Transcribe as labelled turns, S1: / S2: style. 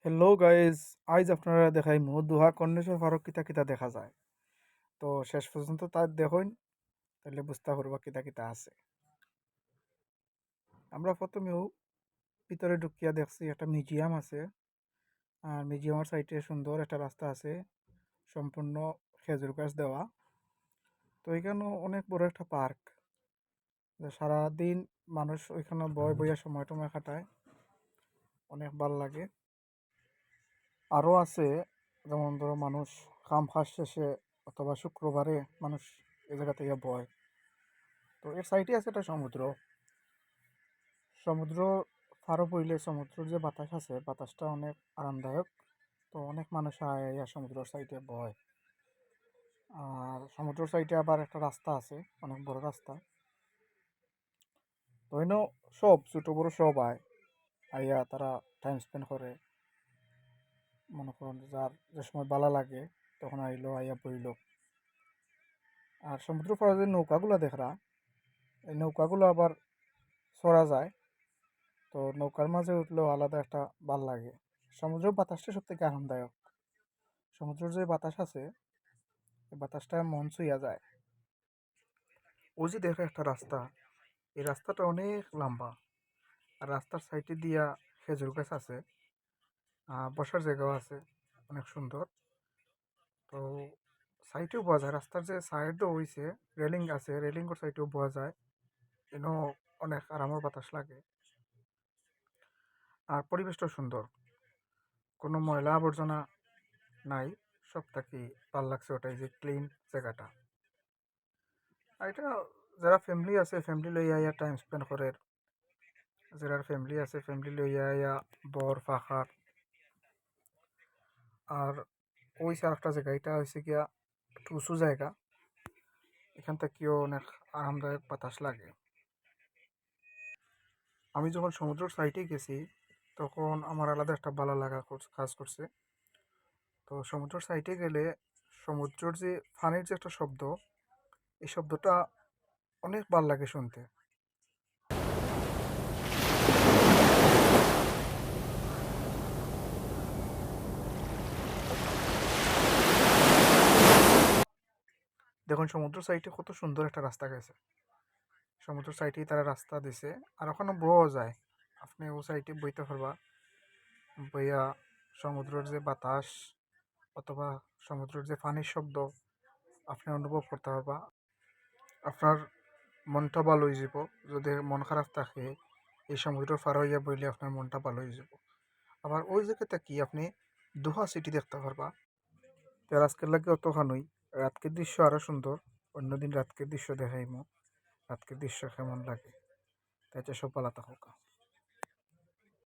S1: Hello guys, আইজ আপনারা দেখাইমু দোহা কর্ণেশ্বর ফারুক কিতা কিতা দেখা যায়। তো শেষ পর্যন্ত তার দেখুন, তাহলে বুঝতে পারবা কিতা কিতা আছে। আমরা প্রথমেও ভিতরে ঢুকিয়া দেখছি একটা মিউজিয়াম আছে। আর মিউজিয়ামের সাইডে সুন্দর একটা রাস্তা আছে, সম্পূর্ণ খেজুর গাছ দেওয়া। তো এখানেও অনেক বড় একটা পার্ক, সারাদিন মানুষ ওইখানে বয় বইয়া সময় টময় কাটায়, অনেক ভাল লাগে। আরও আছে, যেমন ধরো মানুষ কাম কাজ শেষে অথবা শুক্রবারে মানুষ এই জায়গা থেকে বয়। তো এর সাইডে আছে একটা সমুদ্র। সমুদ্র পারও পড়লে সমুদ্রের যে বাতাস আছে, বাতাসটা অনেক আরামদায়ক। তো অনেক মানুষ আয়া সমুদ্রের সাইডে বয়। আর সমুদ্রের সাইডে আবার একটা রাস্তা আছে, অনেক বড় রাস্তা। তো এনো সব ছোট বড় সব আইয়া তারা টাইম স্পেন্ড করে। মনে করেন যার যে সময় ভালো লাগে তখন আইলো, আইয়া বইল। আর সমুদ্র পাড়ে যে নৌকাগুলো দেখরা, এই নৌকাগুলো আবার চড়া যায়। তো নৌকার মাঝে উঠলেও আলাদা একটা ভাল লাগে। সমুদ্রের বাতাসটা সব থেকে আরামদায়ক। সমুদ্রের যে বাতাস আছে, এই বাতাসটা মন ছুঁয়া যায়। ওই যে দেখো একটা রাস্তা, এই রাস্তাটা অনেক লম্বা। আর রাস্তার সাইডে দিয়া খেজুর গাছ আছে, বসার জায়গাও আছে, অনেক সুন্দর। তো সাইডেও পাওয়া যায়, রাস্তার যে সাইডও হয়েছে রেলিং আছে, রেলিংয়ের সাইডেও পাওয়া যায়। এনো অনেক আরামের বাতাস লাগে। আর পরিবেশটাও সুন্দর, কোনো ময়লা আবর্জনা নাই। সব থাকি ভাল লাগছে, ওটাই যে ক্লিন জায়গাটা। আর এটা যারা ফ্যামিলি আছে, ফ্যামিলি লইয়া ইয়া টাইম স্পেন্ড করে। যারা ফ্যামিলি আছে, ফ্যামিলি লইয়া ইয়া বর পাখার। আর ওই আর একটা জায়গা, এটা হয়েছে গিয়া একটু উঁচু জায়গা, এখান থেকেও অনেক আরামদায়ক বাতাস লাগে। আমি যখন সমুদ্রের সাইডে গেছি, তখন আমার আলাদা একটা ভালো লাগা কাজ করছে। তো সমুদ্রের সাইডে গেলে সমুদ্রের যে পানির যে একটা শব্দ, এই শব্দটা অনেক ভাল লাগে শুনতে। দেখুন সমুদ্র সাইডে কত সুন্দর একটা রাস্তা গেছে। সমুদ্র সাইডেই তারা রাস্তা দিছে। আর ওখানে বওয়া যায়, আপনি ও সাইডে বইতে পারবা। বইয়া সমুদ্রের যে বাতাস অথবা সমুদ্রের যে পানির শব্দ আপনি অনুভব করতে পারবা। আপনার মনটা ভালো হয়ে যাব। যদি মন খারাপ থাকে, এই সমুদ্র পার হইয়া বইলে আপনার মনটা ভালো হয়ে যাব। আবার ওই জায়গাতে কি আপনি দোহা সিটি দেখতে পারবা। তো আজকের লাগে অতখানুই। রাতকের দৃশ্য আরো সুন্দর, অন্যদিন রাতকের দৃশ্য দেখাইমু। রাতকের দৃশ্য কেমন লাগে। তাই সব ভালো থাকুক।